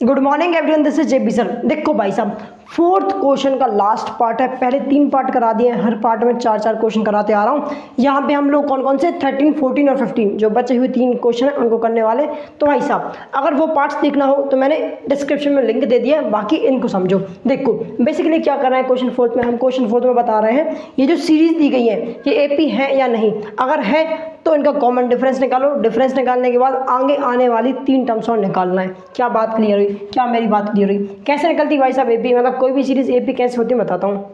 Good morning everyone, this is JP sir. देखो भाई साहब, फोर्थ क्वेश्चन का लास्ट पार्ट है। पहले 3 पार्ट करा दिए हैं, हर पार्ट में 4-4 क्वेश्चन कराते आ रहा हूँ। यहाँ पे हम लोग कौन कौन से 13, 14 और 15 जो बचे हुए 3 क्वेश्चन हैं उनको करने वाले। तो भाई साहब अगर वो पार्ट्स देखना हो तो मैंने डिस्क्रिप्शन में लिंक दे दिया है, बाकी इनको समझो। देखो बेसिकली क्या कर रहे हैं क्वेश्चन फोर्थ में, हम क्वेश्चन फोर्थ में बता रहे हैं ये जो सीरीज दी गई है ये एपी है या नहीं। अगर है तो इनका कॉमन डिफरेंस निकालो। डिफरेंस निकालने के बाद आगे आने वाली 3 टर्म्स और निकालना है। क्या बात क्लियर हुई? क्या मेरी बात क्लियर हुई? कैसे निकलती भाई साहब एपी, मतलब कोई भी सीरीज एपी कैसे होती है बताता हूँ।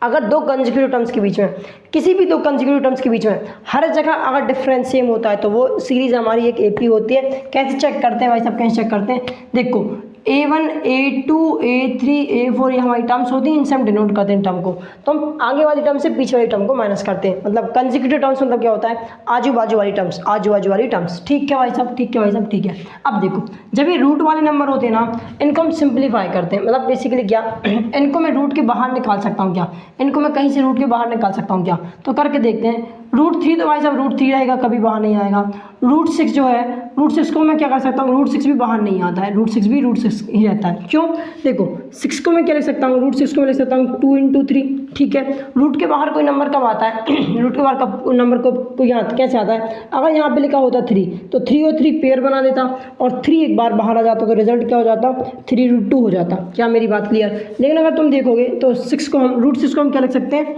अगर 2 कंसेक्यूटिव टर्म्स के बीच में, किसी भी 2 कंसेक्यूटिव टर्म्स के बीच में हर जगह अगर डिफरेंस सेम होता है तो वो सीरीज हमारी एक एपी होती है। कैसे चेक करते हैं भाई साहब, कैसे चेक करते हैं? देखो A1, A2, A3, A4 ये हमारी टर्म्स होती हैं, इनसे हम डिनोट करते हैं टर्म को। तो हम आगे वाली टर्म से पीछे वाली टर्म को माइनस करते हैं। मतलब कंसेक्यूटिव टर्म्स मतलब क्या होता है? आजू बाजू वाली टर्म्स, आजू बाजू वाली टर्म्स। ठीक है भाई साहब, ठीक है भाई साहब, ठीक है। अब देखो जब ये रूट वाले नंबर होते हैं ना, इनको हम सिंप्लीफाई करते हैं। मतलब बेसिकली क्या, इनको मैं रूट के बाहर निकाल सकता हूँ क्या? इनको मैं कहीं से रूट के बाहर निकाल सकता हूँ क्या? तो करके देखते हैं। √3 तो भाई साहब √3 रहेगा, कभी बाहर नहीं आएगा। √6 जो है, √6 को मैं क्या कर सकता हूँ? √6 भी बाहर नहीं आता है, √6 भी √6 ही रहता है। क्यों? देखो 6 को मैं क्या लिख सकता हूँ? √6 को मैं लिख सकता हूँ 2 × 3। ठीक है, रूट के बाहर कोई नंबर कब आता है? रूट के बाहर कब नंबर को यहाँ कैसे आता है? अगर यहाँ पे लिखा होता 3 तो 3 और 3 पेयर बना देता और 3 एक बार बाहर आ जाता तो रिजल्ट क्या हो जाता? 3√2 हो जाता। क्या मेरी बात क्लियर? लेकिन अगर तुम देखोगे तो 6 को हम √6 को हम क्या लिख सकते हैं?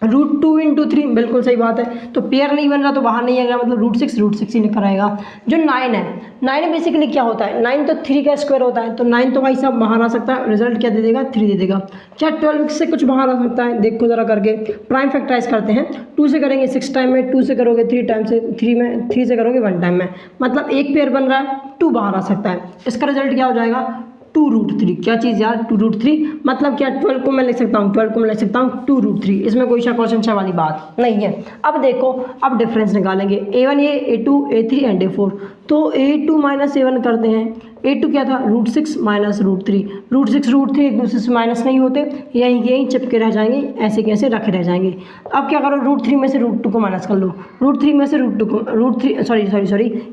√2 × 3। बिल्कुल सही बात है। तो पेयर नहीं बन रहा तो बाहर नहीं आएगा, मतलब √6 ही निकल आएगा। जो 9 है, 9 बेसिकली क्या होता है? 9 तो 3 का स्क्वायर होता है, तो 9 तो भाई साहब बाहर आ सकता है। रिजल्ट क्या दे देगा? 3 दे देगा। क्या 12 से कुछ बाहर आ सकता है? देखो जरा करके प्राइम फैक्टराइज करते हैं। 2 से करेंगे 6 टाइम में, 2 से करोगे 3 टाइम से, 3 से करोगे 1 टाइम में, मतलब एक पेयर बन रहा है, 2 बाहर आ सकता है। इसका रिजल्ट क्या हो जाएगा? 2√3। क्या चीज़ यार? 2√3 मतलब क्या? 12 को मैं लिख सकता हूँ, 12 को मैं लिख सकता हूँ 2√3। इसमें कोई क्वेश्चन वाली बात नहीं है। अब देखो, अब डिफरेंस निकालेंगे। A1 ये, A2, A3 एंड A4। तो A2 माइनस A1 करते हैं। A2 क्या था? √6 माइनस √3। √6 √3 एक दूसरे से माइनस नहीं होते, यहीं चिपके रह जाएंगे, ऐसे कैसे रखे रह जाएंगे। अब क्या करो? √3 में से √2 को माइनस कर लो। √3 में से √2 को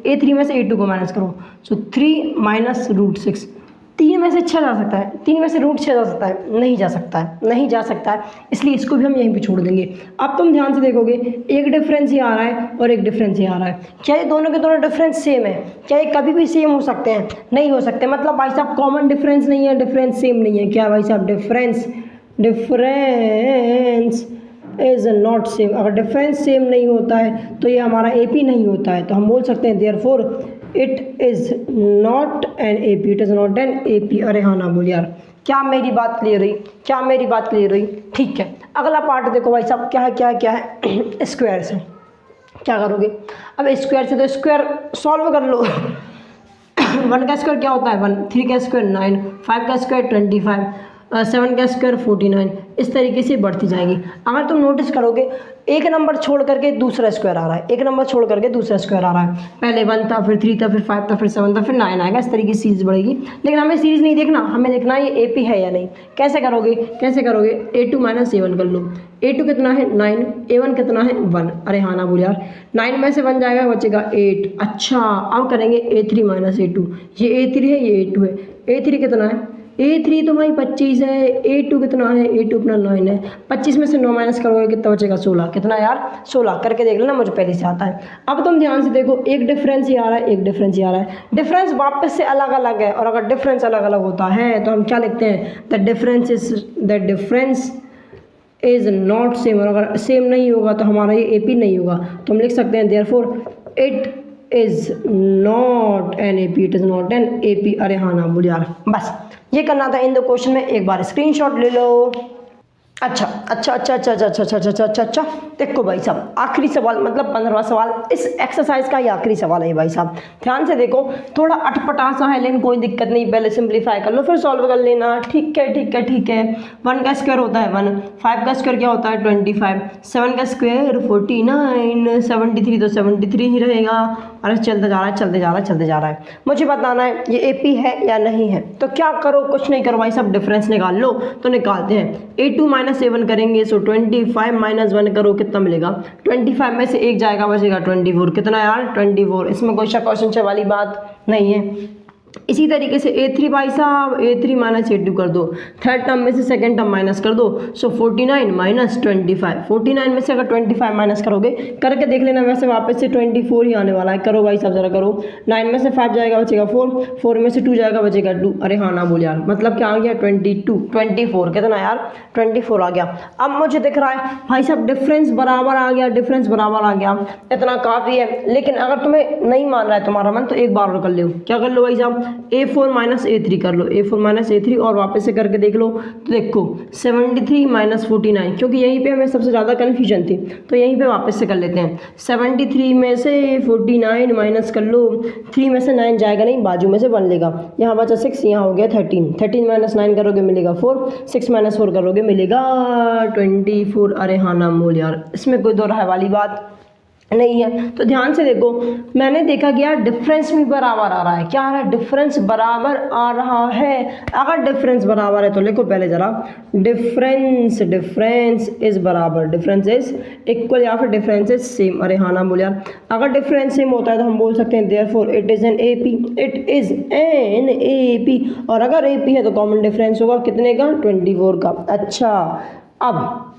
A3 में से A2 को माइनस करो। सो 3 माइनस √6। 3 में से 6 जा सकता है? 3 में से √6 जा सकता है? नहीं जा सकता है, नहीं जा सकता है। इसलिए इसको भी हम यहीं पे छोड़ देंगे। अब तुम ध्यान से देखोगे, एक डिफरेंस ही आ रहा है और एक डिफरेंस ही आ रहा है। क्या ये दोनों के दोनों डिफरेंस सेम है? क्या ये कभी भी सेम हो सकते हैं? नहीं हो सकते। मतलब भाई साहब कॉमन डिफरेंस नहीं है, डिफरेंस सेम नहीं है। क्या भाई साहब? Difference is not same. अगर डिफरेंस सेम नहीं होता है तो ये हमारा एपी नहीं होता है। तो हम बोल सकते हैं therefore it is not an AP, it is not an AP. अरे हाँ ना बोल यार। क्या मेरी बात क्लियर हुई? क्या मेरी बात क्लियर हुई? ठीक है, अगला पार्ट देखो भाई साहब, क्या है क्या है क्या है? स्क्वायर से क्या करोगे? अब स्क्वायर से तो स्क्वायर सॉल्व कर लो। 1 का स्क्वायर क्या होता है? 1, 3 का स्क्वायर 9, 5 का स्क्वायर 25, 7 का स्क्वायर 49। इस तरीके से बढ़ती जाएगी। अगर तुम नोटिस करोगे, एक नंबर छोड़ करके दूसरा स्क्वायर आ रहा है, एक नंबर छोड़ करके दूसरा स्क्वायर आ रहा है। पहले 1 था, फिर 3 था, फिर 5 था, फिर 7 था, फिर 9 आएगा। इस तरीके की सीरीज बढ़ेगी। लेकिन हमें सीरीज नहीं देखना, हमें देखना है ये एपी है या नहीं। कैसे करोगे? कैसे करोगे? A2 माइनस A1 कर लो। A2 कितना है? 9। A1 कितना है? 1। अरे हाँ ना बोल यार। 9 में से 1 जाएगा, बचेगा 8। अच्छा, अब करेंगे A3 माइनस A2। ये A3 है, ये A2 है। A3 कितना है? A3 तो भाई 25 है। A2 कितना है? A2 अपना 9 है। 25 में से 9 माइनस करोगे कितना बचेगा? 16। कितना यार? 16। करके देख लेना, मुझे पहले से आता है। अब तुम ध्यान से देखो, एक डिफरेंस ही आ रहा है, एक डिफरेंस ही आ रहा है। डिफरेंस वापस से अलग अलग है, और अगर डिफरेंस अलग अलग होता है तो हम क्या लिखते हैं? The difference is not same. और अगर सेम नहीं होगा तो हमारा ये एपी नहीं होगा। तो हम लिख सकते हैं therefore it is not an AP, it is not an AP. अरे हाँ ना बोल यार। बस ये करना था इन 2 क्वेश्चन में। एक बार स्क्रीनशॉट ले लो। अच्छा, देखो भाई साहब, आखिरी सवाल मतलब 15वां सवाल इस एक्सरसाइज का ही आखिरी सवाल है भाई साहब। ध्यान से देखो, थोड़ा अटपटा सा है लेकिन कोई दिक्कत नहीं। पहले सिंप्लीफाई कर लो फिर सॉल्व कर लेना। ठीक है, ठीक है, ठीक है। 1 का स्क्वायर होता है 1, 5 का स्क्वायर क्या होता है? 25, 7 का स्क्वायर 49, 73 तो 73 ही रहेगा। अरे चलते जा रहा है, चलते जा रहा है, चलते जा रहा है। मुझे बताना है ये एपी है या नहीं है। तो क्या करो? कुछ नहीं करो भाई साहब, डिफरेंस निकाल लो। तो निकालते हैं। A2 माइनस A1 करेंगे, सो 25 माइनस 1 करो, कितना मिलेगा? 25 में से 1 जाएगा, बचेगा 24। कितना यार? 24। इसमें कोई क्वेश्चन वाली बात नहीं है। इसी तरीके से A3 भाई साहब A3 माइनस A2 कर दो, थर्ड टर्म में से सेकंड टर्म माइनस कर दो, सो 49 माइनस 25, 49 में से अगर 25 माइनस करोगे, करके देख लेना, वैसे वापस से 24 ही आने वाला है। करो भाई साहब ज़रा करो, 9 में से 5 जाएगा बचेगा 4, 4 में से 2 जाएगा बचेगा 2, अरे हाँ ना बोल यार, मतलब क्या आ गया 22, 24 कितना यार 24 आ गया। अब मुझे दिख रहा है भाई साहब डिफरेंस बराबर आ गया, डिफरेंस बराबर आ गया, इतना काफ़ी है। लेकिन अगर तुम्हें नहीं मान रहा है तुम्हारा मन तो एक बार और कर लो, क्या कर लो भाई साहब, A4 माइनस A3 कर लो, A4 माइनस A3 और वापस से करके देख लो। तो देखो 73 माइनस 49, क्योंकि यहीं पे हमें सबसे ज़्यादा कन्फ्यूजन थी, तो यहीं पे वापस से कर लेते हैं। 73 में से 49 माइनस कर लो, 3 में से 9 जाएगा नहीं, बाजू में से 1 लेगा, यहाँ बचा 6, यहाँ हो गया 13, 13 माइनस 9 करोगे मिलेगा 4, 6 माइनस 4 करोगे मिलेगा 24। अरे हाँ ना मोल यार, इसमें कोई दो राय वाली बात नहीं है। तो ध्यान से देखो, मैंने देखा कि यार डिफरेंस भी बराबर आ रहा है, क्या आ रहा है, डिफरेंस बराबर आ रहा है। अगर डिफरेंस बराबर है तो लिखो पहले जरा, डिफरेंस, डिफरेंस इज बराबर, डिफरेंस इज इक्वल या फिर डिफरेंस इज सेम। अरे हाँ ना बोल यार, अगर डिफरेंस सेम होता है तो हम बोल सकते हैं therefore it is an AP, it is an AP, और अगर AP है तो कॉमन डिफरेंस होगा कितने का, 24 का। अच्छा, अब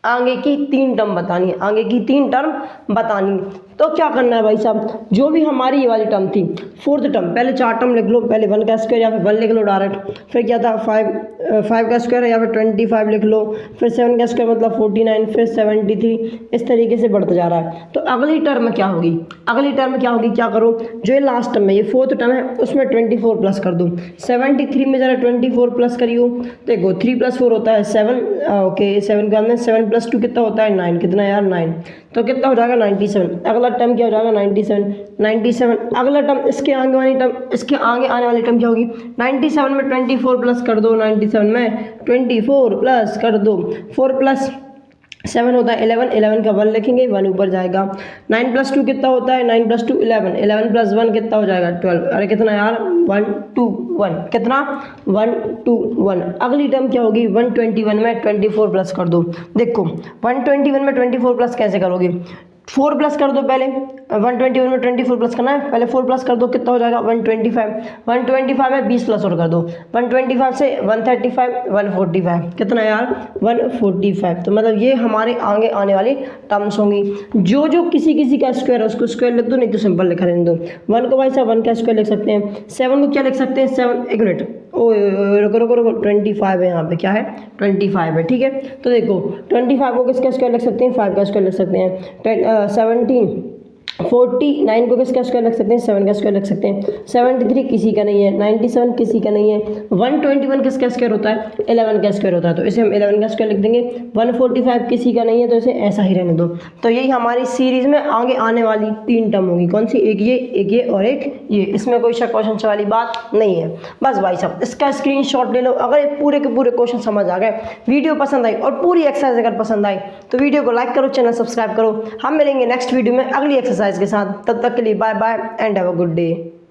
आगे की 3 टर्म बतानी है, आगे की 3 टर्म बतानी, तो क्या करना है भाई साहब, जो भी हमारी ये वाली टर्म थी, फोर्थ टर्म, पहले 4 टर्म लिख लो, पहले 1 का स्क्वायर या फिर 1 लिख लो डायरेक्ट, फिर क्या था 5 का स्क्वायर या फिर 25 लिख लो, फिर 7 का स्क्वायर मतलब 49, फिर 73, इस तरीके से बढ़ता जा रहा है। तो अगली टर्म क्या होगी, अगली टर्म क्या होगी, क्या करो, जो ये लास्ट टर्म है, ये फोर्थ टर्म है, उसमें 24 प्लस कर दो। 73 में ज़रा 24 प्लस करियो, देखो 3 + 4 होता है 7, ओके 7 के अंदर 7 + 2 कितना होता है 9, कितना यार 9, तो कितना हो जाएगा 97। अगला टर्म क्या हो जाएगा 97, 97। अगला टर्म इसके आगे वाली टर्म, इसके आगे आने वाली टर्म क्या होगी, 97 में 24 प्लस कर दो, 97 में 24 प्लस कर दो, 4 + 7 होता है 11, 11 का 1 लिखेंगे, 1 ऊपर जाएगा। 9 + 2 कितना होता है, 9 + 2 11, 11 + 1 कितना हो जाएगा 12, अरे कितना यार 1 2 1, कितना 1 2 1। अगली टर्म क्या होगी, 121 में 24 प्लस कर दो। देखो 121 में 24 प्लस कैसे करोगे, 4 प्लस कर दो पहले, 121 में 24 प्लस करना है, पहले 4 प्लस कर दो, कितना हो जाएगा 125, 125 में 20 प्लस और कर दो, 125 से 135, 145, कितना यार 145। तो मतलब ये हमारे आगे आने वाली टर्म्स होंगी। जो जो किसी किसी का स्क्वायर है उसको स्क्वायर लिख दो, नहीं तो सिंपल लिखा रहने दो। 1 को भाई साहब 1 का स्क्वायर लिख सकते हैं, 7 को क्या लिख सकते हैं 7, एक मिनट, ओ रुको रुको रुको, 25 है यहाँ पे, क्या है 25 है, ठीक है। तो देखो 25 को किसका स्क्वायर लिख सकते हैं, 5 का स्क्वायर लिख सकते हैं, 17 49 को किसका स्क्वायर रख सकते हैं, 7 का स्क्वायर रख सकते हैं, 73 किसी का नहीं है, 97 किसी का नहीं है, 121 किसका स्क्वायर होता है, 11 का स्क्वायर होता है, तो इसे हम 11 का स्क्वायर लिख देंगे। 145 किसी का नहीं है, तो इसे ऐसा ही रहने दो। तो यही हमारी सीरीज में आगे आने वाली 3 टर्म होगी, कौन सी, एक ये और एक ये, इसमें कोई शक क्वेश्चन वाली बात नहीं है। बस भाई साहब इसका स्क्रीनशॉट ले लो। अगर ये पूरे के पूरे क्वेश्चन समझ आ गए, वीडियो पसंद आई और पूरी एक्सरसाइज अगर पसंद आई तो वीडियो को लाइक करो, चैनल सब्सक्राइब करो। हम मिलेंगे नेक्स्ट वीडियो में अगली एक्सरसाइज के साथ, तब तक के लिए bye bye and have a good day.